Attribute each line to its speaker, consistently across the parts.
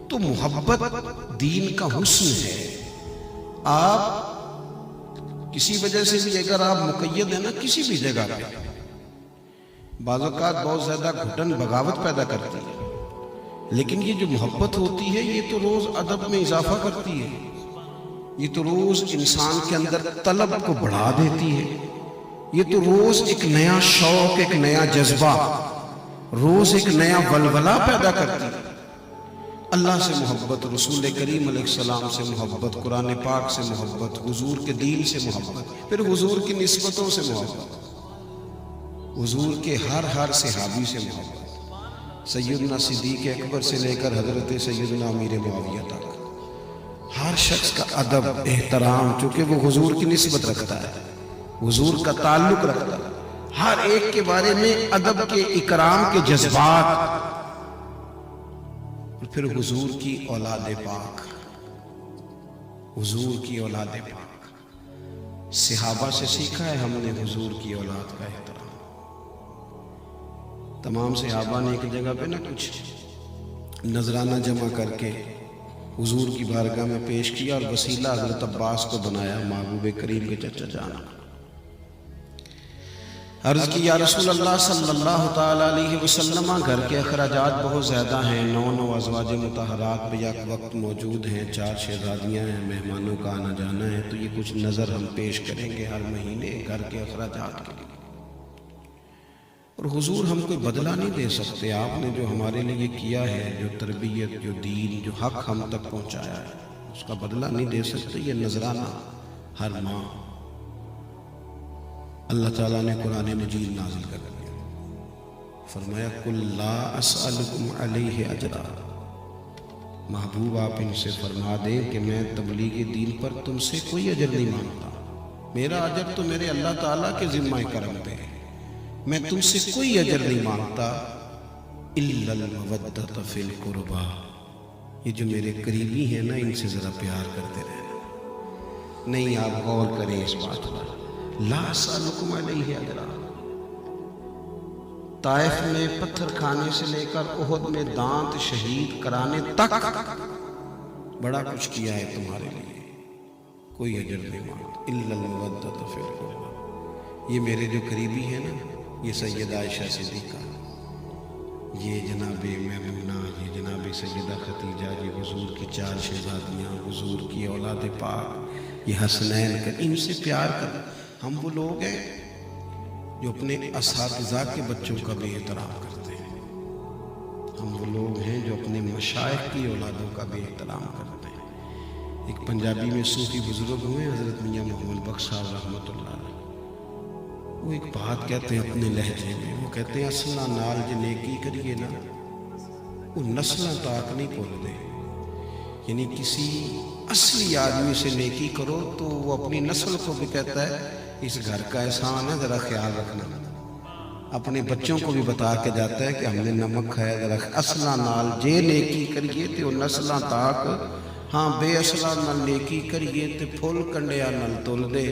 Speaker 1: تو محبت دین کا حسن ہے. آپ کسی وجہ سے بھی اگر آپ مقید ہیں نا کسی بھی جگہ پہ، بعض اوقات بہت زیادہ گھٹن بغاوت پیدا کرتی ہے، لیکن یہ جو محبت ہوتی ہے یہ تو روز ادب میں اضافہ کرتی ہے، یہ تو روز انسان کے اندر طلب کو بڑھا دیتی ہے، یہ تو روز ایک نیا شوق، ایک نیا جذبہ، روز ایک نیا ولولہ پیدا کرتی ہے. اللہ سے محبت، رسول کریم علیہ السلام سے محبت، قرآن پاک سے محبت، حضور کے دین سے محبت، پھر حضور کی نسبتوں سے محبت، حضور کے ہر صحابی سے محبت، سیدنا صدیق اکبر سے لے کر حضرت سیدنا امیر معاویہ تک، ہر شخص کا ادب، احترام، چونکہ وہ حضور کی نسبت رکھتا ہے، حضور کا تعلق رکھتا ہے، ہر ایک کے بارے میں ادب کے، اکرام کے جذبات. اور پھر حضور کی اولاد پاک، حضور کی اولاد پاک، صحابہ سے سیکھا ہے ہم نے حضور کی اولاد کا احترام. تمام صحابہ نے ایک جگہ پہ نا کچھ نذرانہ جمع کر کے حضور کی بارگاہ میں پیش کیا اور وسیلہ حضرت عباس کو بنایا، محبوب کریم کے چچا جان. عرض کی یا رسول اللہ صلی اللہ تعالیٰ علیہ وسلم، گھر کے اخراجات بہت زیادہ ہیں، 9 ازواج مطہرات پہ یک وقت موجود ہیں، 4 شہزادیاں ہیں، مہمانوں کا آنا جانا ہے، تو یہ کچھ نظر ہم پیش کریں گے ہر مہینے گھر کے اخراجات کے لیے. اور حضور ہم کوئی بدلہ نہیں دے سکتے، آپ نے جو ہمارے لیے کیا ہے، جو تربیت، جو دین، جو حق ہم تک پہنچایا ہے، اس کا بدلہ نہیں دے سکتے. یہ نذرانہ ہر ماہ اللہ تعالیٰ نے قرآن مجید نازل کر دیا، فرمایا قل لا اسألکم علیہ اجرا. محبوب آپ ان سے فرما دیں کہ میں تبلیغ دین پر تم سے کوئی اجر نہیں مانگتا، میرا اجر تو میرے اللہ تعالیٰ کے ذمہ کرم پہ ہے، میں تم سے کوئی اجر نہیں مانگتا. الا المودۃ فی القربى، یہ جو میرے قریبی ہیں نا ان سے ذرا پیار کرتے رہنا. نہیں، آپ غور کریں اس بات پر. لا اسألکم علیہ اجرا، طائف میں پتھر کھانے سے لے کر احد میں دانت شہید کرانے تک بڑا کچھ کیا ہے تمہارے لیے، کوئی اجر نہیں مانگتا. الا المودۃ فی القربى، یہ میرے جو قریبی ہیں نا، یہ سیدہ عائشہ صدیقہ، یہ جناب میمونہ، یہ جناب سیدہ خدیجہ، یہ حضور کی 4 شہزادیاں، حضور کی اولاد پاک، یہ حسنین، ان سے پیار کر. ہم وہ لوگ ہیں جو اپنے اساتذہ کے بچوں کا بھی احترام کرتے ہیں، ہم وہ لوگ ہیں جو اپنے مشائخ کی اولادوں کا بھی احترام کرتے ہیں. ایک پنجابی میں صوفی بزرگ ہوئے حضرت میاں محمد بخش صاحب رحمۃ اللہ علیہ، وہ ایک بات کہتے ہیں اپنے لہجے میں، وہ کہتے ہیں اصلاں نال جو نیکی کریے نا وہ نسلاں تاک نہیں بھول دے. یعنی کسی اصلی آدمی سے نیکی کرو تو وہ اپنی نسل کو بھی کہتا ہے اس گھر کا احسان ہے، ذرا خیال رکھنا. اپنے بچوں کو بھی بتا کے جاتا ہے کہ ہم نے نمک کھایا، ذرا اصلاں نال جے نیکی کریے تے وہ نسلاں تاک، ہاں بے اصلاں نال نیکی کریے تے پھول کنڈیا نال تل دے.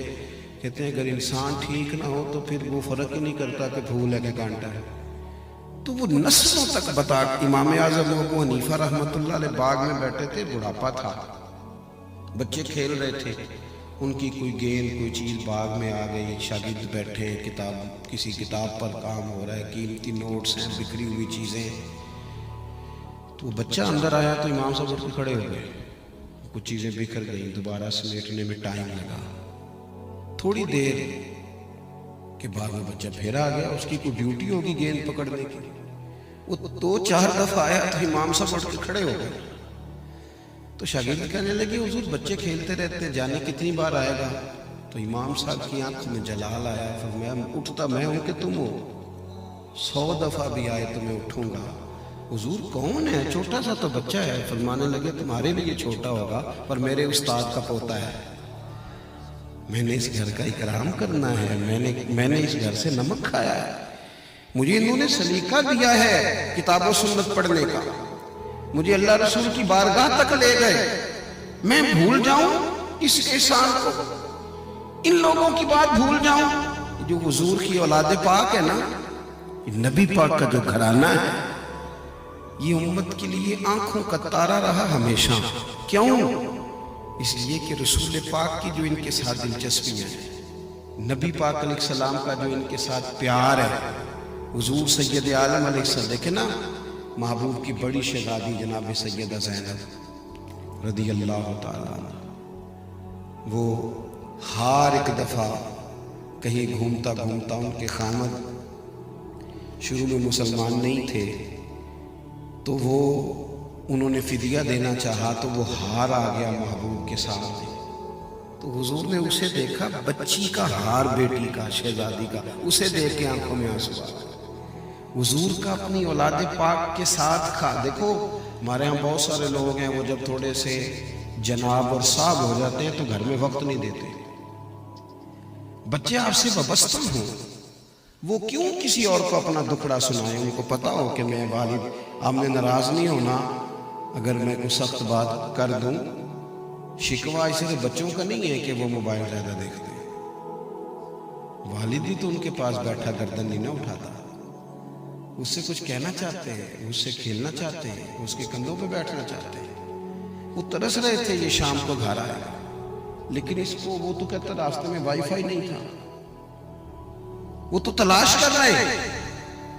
Speaker 1: کہتے ہیں اگر انسان ٹھیک نہ ہو تو پھر وہ فرق ہی نہیں کرتا کہ پھول ہے کہ کانٹا ہے. تو وہ نسلوں تک بتا. امام اعظم ابو حنیفہ رحمۃ اللہ علیہ باغ میں بیٹھے تھے، بڑھاپا تھا، بچے کھیل رہے تھے، ان کی کوئی گیند کوئی چیز باغ میں آ گئی، شاگرد بیٹھے، کسی کتاب پر کام ہو رہا ہے، قیمتی نوٹس ہیں، بکھری ہوئی چیزیں. تو وہ بچہ اندر آیا تو امام صاحب اٹھ کے کھڑے ہو گئے، کچھ چیزیں بکھر گئیں، دوبارہ سمیٹنے میں ٹائم لگا. تھوڑی دیر کے بعد وہ بچہ پھر آ گیا، اس کی کوئی ڈیوٹی ہوگی گیند پکڑنے کی. وہ 2-4 دفعہ آیا تو امام صاحب اٹھ کے کھڑے ہو گئے. تو شاگرد کہنے لگے حضور بچے کھیلتے رہتے ہیں، جانے کتنی بار آئے گا؟ تو امام صاحب کی آنکھ میں جلال آیا، فرمایا اٹھتا میں ہوں کہ تم ہو؟ 100 دفعہ بھی آئے تو میں اٹھوں گا. حضور کون ہے؟ چھوٹا سا تو بچہ ہے. فرمانے لگے تمہارے لیے چھوٹا ہوگا پر میرے استاد کا پوتا ہے، میں نے اس گھر کا اکرام کرنا ہے، میں نے اس گھر سے نمک کھایا ہے، مجھے انہوں نے سلیقہ دیا ہے کتاب و سنت پڑھنے کا، مجھے اللہ رسول کی بارگاہ تک لے گئے، میں بھول جاؤں اس احسان کو، ان لوگوں کی بات بھول جاؤں جو حضور کی اولاد پاک ہے نا، نبی پاک کا جو گھرانہ ہے، یہ امت کے لیے آنکھوں کا تارا رہا ہمیشہ۔ کیوں؟ اس لیے کہ رسول پاک کی جو ان کے ساتھ دلچسپیاں ہیں، نبی پاک علیہ السلام کا جو ان کے ساتھ پیار ہے، حضور سید عالم علیہ السلام، دیکھیں نا محبوب کی بڑی شہزادی جناب سیدہ زینب رضی اللہ تعالیٰ عنہ، وہ ہر ایک دفعہ کہیں گھومتا گھومتا، ان کے خامد شروع میں مسلمان نہیں تھے تو انہوں نے فدیہ دینا چاہا تو وہ ہار آ گیا محبوب کے سامنے، تو حضور نے اسے دیکھا، بچی کا ہار، بیٹی کا، شہزادی کا، اسے دیکھ کے آنکھوں میں آنسو آ گئے۔ حضور کا اپنی اولاد پاک کے ساتھ دیکھو ہمارے ہاں بہت سارے لوگ ہیں، وہ جب تھوڑے سے جناب اور صاحب ہو جاتے ہیں تو گھر میں وقت نہیں دیتے۔ بچے آپ سے وابستہ ہوں، وہ کیوں کسی اور کو اپنا دکھڑا سنائیں؟ ان کو پتا ہو کہ میں والد، آپ نے ناراض نہیں ہونا اگر میں کوئی سخت بات کر دوں۔ شکوہ صرف بچوں کا نہیں ہے کہ وہ موبائل زیادہ دیکھتے ہیں، والد بھی تو ان کے پاس بیٹھا گردن نہیں نہ اٹھاتا، اس سے کچھ کہنا چاہتے ہیں، اس سے کھیلنا چاہتے ہیں، اس کے کندھوں پہ بیٹھنا چاہتے ہیں۔ وہ ترس رہے تھے یہ شام کو گھر آئے گا، لیکن اس کو وہ تو کہتا راستے میں وائی فائی نہیں تھا، وہ تو تلاش کر رہے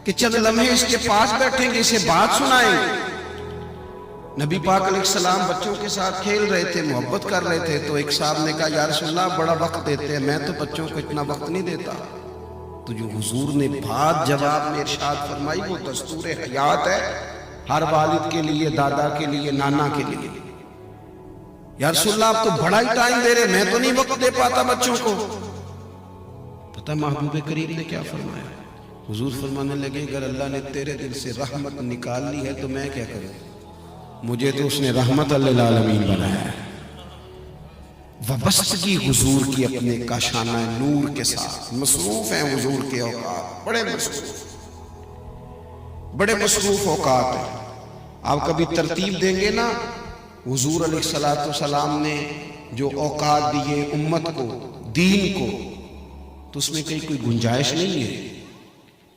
Speaker 1: کہ چند لمحے اس کے پاس بیٹھیں گے، اسے بات سنائیں گے۔ نبی پاک علیہ السلام بچوں کے ساتھ کھیل رہے تھے، محبت کر رہے تھے، تو ایک صاحب نے کہا یا رسول اللہ بڑا وقت دیتے ہیں، میں تو بچوں کو اتنا وقت نہیں دیتا۔ تو جو حضور نے بات جواب میں ارشاد فرمائی وہ دستور حیات ہے ہر والد کے لیے، دادا کے لیے، نانا کے لیے۔ یا رسول اللہ آپ تو بڑا ہی ٹائم دے رہے، میں تو نہیں وقت دے پاتا بچوں کو۔ پتہ محبوب کریم نے کیا فرمایا؟ حضور فرمانے لگے اگر اللہ نے تیرے دل سے رحمت نکال لی ہے تو میں کیا کروں؟ مجھے تو اس نے رحمت للعالمین بنایا ہے۔ وابستگی حضور کی اپنے کاشانہ نور کے ساتھ، مصروف ہیں حضور کے اوقات، بڑے مصروف اوقات ہیں۔ آپ کبھی ترتیب دیں گے نا، حضور علیہ السلام نے جو اوقات دیے امت کو، دین کو، تو اس میں کوئی گنجائش نہیں ہے،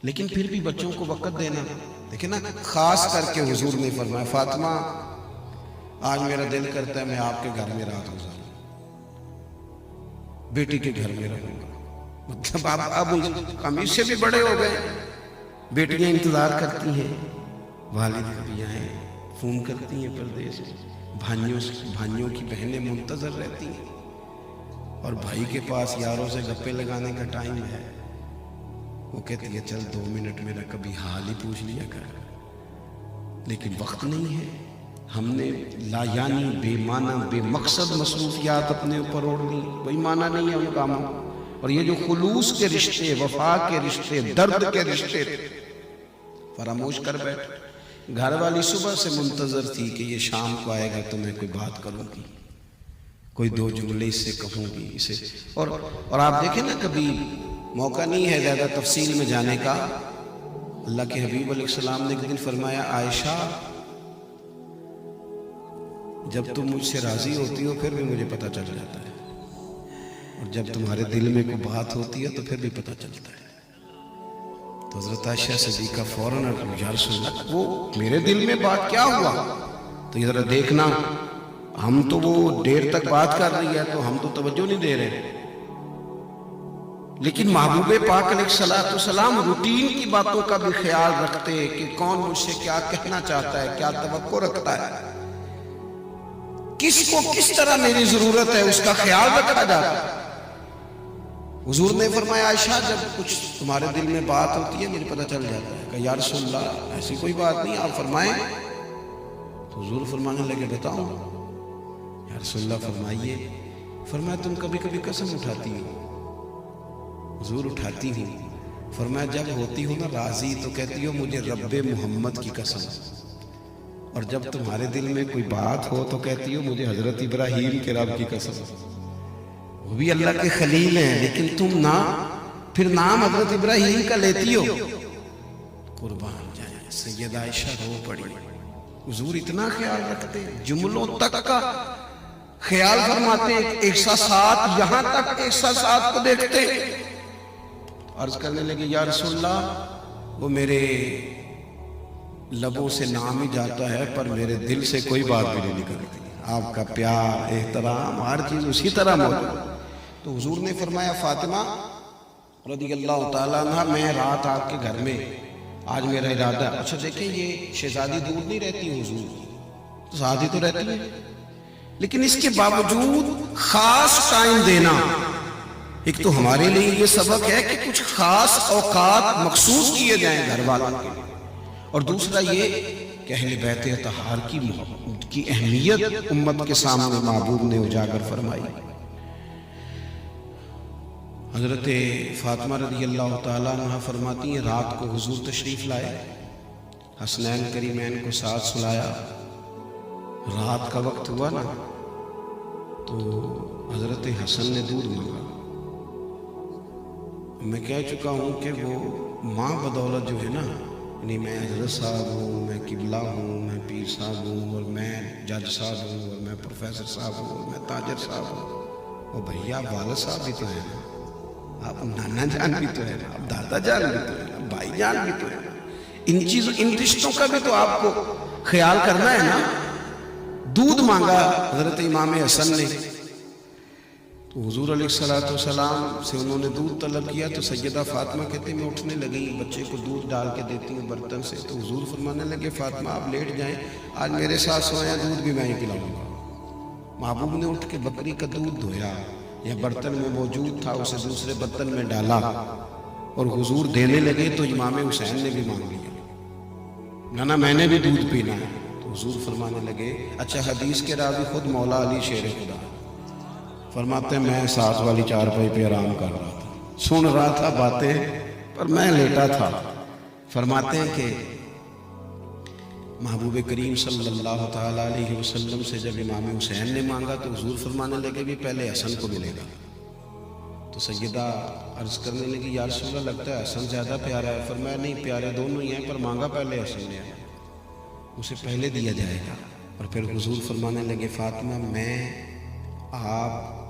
Speaker 1: لیکن پھر بھی بچوں کو وقت دینا۔ دیکھیں نا، خاص کر کے حضور نے فرمایا فاطمہ آج میرا دل کرتا ہے میں آپ کے گھر میں رات گزاروں، بیٹی کے گھر میں رہوں گا۔ مطلب اب ہم اس سے بھی بڑے ہو گئے، بیٹیاں انتظار کرتی ہیں والد کبھی آئیں، فون کرتی ہیں پردیس سے، بھائیوں کی بہنیں منتظر رہتی ہیں، اور بھائی کے پاس یاروں سے گپے لگانے کا ٹائم ہے، وہ کہتی ہے چل 2 منٹ میرا کبھی حال ہی پوچھ لیا کر، لیکن وقت نہیں ہے۔ ہم نے لا یعنی بے معنی بے مقصد مصروفیات اپنے اوپر اوڑھ لی، کوئی معنی نہیں ہے ان کاموں۔ اور یہ جو خلوص کے رشتے، وفا کے رشتے، درد کے رشتے فراموش کر بیٹھ۔ گھر والی صبح سے منتظر تھی کہ یہ شام کو آئے گا تو میں کوئی بات کروں گی، کوئی 2 جملے اس سے کہوں گی اسے۔ اور آپ دیکھیں نا، کبھی موقع نہیں ہے زیادہ تفصیل میں جانے کا، اللہ کے حبیب علیہ السلام نے ایک دن فرمایا عائشہ جب تم مجھ سے راضی ہوتی ہو پھر بھی مجھے پتہ چل جاتا ہے، اور جب تمہارے دل میں کوئی بات ہوتی ہے تو پھر بھی پتہ چلتا ہے۔ تو حضرت عائشہ صدیقہ فوراً یا رسول اللہ وہ میرے دل میں بات کیا ہوا؟ تو یہ ذرا دیکھنا، ہم تو وہ دیر تک بات کر رہی ہے تو ہم تو توجہ نہیں دے رہے، لیکن محبوب پاک علیہ السلام روٹین کی باتوں کا بھی خیال رکھتے کہ کون مجھ سے کیا کہنا چاہتا ہے، کیا توقع رکھتا ہے، کس کو کس طرح میری ضرورت ہے، اس کا خیال رکھا جاتا ہے۔ حضور نے فرمایا عائشہ جب کچھ تمہارے دل میں بات ہوتی ہے مجھے پتہ چل جاتا ہے۔ کہ یا رسول اللہ ایسی کوئی بات نہیں، آپ فرمائیں۔ تو حضور فرمانے لگے بتاؤں؟ یا رسول اللہ فرمائیے۔ فرمایا تم کبھی کبھی قسم اٹھاتی ہو؟ حضور اٹھاتی ہوں۔ فرمایا جب ہوتی ہو نا راضی تو کہتی ہو مجھے رب محمد کی قسم، اور جب تمہارے دل میں کوئی بات ہو تو کہتی ہو مجھے حضرت ابراہیم کے رب کی قسم، وہ بھی اللہ کے خلیل ہیں، لیکن تم نہ پھر نام حضرت ابراہیم کا لیتی ہو۔ قربان جائیں، سیدہ عائشہ رو پڑی۔ حضور اتنا خیال رکھتے ہیں، جملوں تک کا خیال فرماتے ہیں، احساسات، یہاں تک احساسات کو دیکھتے ہیں۔ عرض کرنے لگے یا رسول اللہ وہ میرے لبوں سے نام ہی جاتا ہے پر میرے دل سے کوئی بات بھی نہیں نکلتی، آپ کا پیار احترام ہر چیز اسی طرح موجود۔ تو حضور نے فرمایا فاطمہ رضی اللہ تعالیٰ عنہ میں رات آپ کے گھر میں آج میرا ارادہ، اچھا دیکھیں یہ شہزادی دور نہیں رہتی حضور کی، تو شادی تو رہتی ہے لیکن اس کے باوجود خاص ٹائم دینا، ایک تو ہمارے لیے یہ سبق ہے کہ کچھ خاص اوقات مخصوص کیے جائیں گھر والوں کے، اور دوسرا یہ کہ اہل بیت اطہار کی اہمیت امت کے سامنے محبوب نے اجاگر فرمائی۔ حضرت فاطمہ رضی اللہ تعالیٰ عنہ فرماتی ہیں رات کو حضور تشریف لائے، حسنین کریمین کو ساتھ سلایا، رات کا وقت ہوا نا تو حضرت حسن نے دودھ مانگا۔ میں کہہ چکا ہوں کہ وہ ماں بدولت جو ہے نا، یعنی میں حضرت صاحب ہوں، میں قبلہ ہوں، میں پیر صاحب ہوں، اور میں جج صاحب ہوں، اور میں پروفیسر صاحب ہوں، اور میں تاجر صاحب ہوں، اور بھیا والد صاحب بھی تو ہیں نا، آپ نانا جان بھی تو ہے نا، آپ دادا جان بھی تو ہے نا، بھائی جان بھی تو ہے نا، ان رشتوں کا بھی تو آپ کو خیال کرنا ہے نا۔ دودھ مانگا حضرت امام حسن نے، تو حضور علیہ السلام سے انہوں نے دودھ طلب کیا، تو سیدہ فاطمہ کہتے ہیں میں اٹھنے لگی، بچے کو دودھ ڈال کے دیتی ہوں برتن سے، تو حضور فرمانے لگے فاطمہ آپ لیٹ جائیں، آج میرے ساتھ سوئیں، دودھ بھی میں ہی پلاؤں گا۔ محبوب نے اٹھ کے بکری کا دودھ دھویا، یا برتن میں موجود تھا اسے دوسرے برتن میں ڈالا، اور حضور دینے لگے تو امام حسین نے بھی مانگ لیا، نانا میں نے بھی دودھ پینا ہے۔ تو حضور فرمانے لگے، اچھا حدیث کے راوی خود مولا علی شیر خدا فرماتے ہیں میں ساتھ والی چارپائی پہ آرام کر رہا تھا، سن رہا تھا باتیں پر میں لیٹا تھا۔ فرماتے ہیں کہ محبوب کریم صلی اللہ تعالیٰ علیہ وسلم سے جب امام حسین نے مانگا تو حضور فرمانے لگے بھی پہلے حسن کو ملے گا۔ تو سیدہ عرض کرنے لگی یا رسول اللہ لگتا ہے حسن زیادہ پیارا ہے۔ فرمایا نہیں پیارے دونوں ہی ہیں پر مانگا پہلے حسن نے ہے، اسے پہلے دیا جائے گا۔ اور پھر حضور فرمانے لگے فاطمہ میں آپ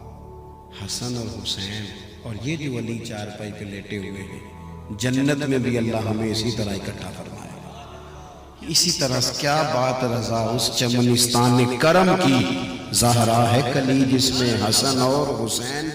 Speaker 1: حسن اور حسین اور یہ جو علی چارپائی پہ لیٹے ہوئے ہیں جنت میں بھی اللہ ہمیں اسی طرح اکٹھا فرمائے گا۔ اسی طرح کیا بات رضا اس چمنستان کرم کی، زہرا ہے کلی جس میں حسن اور حسین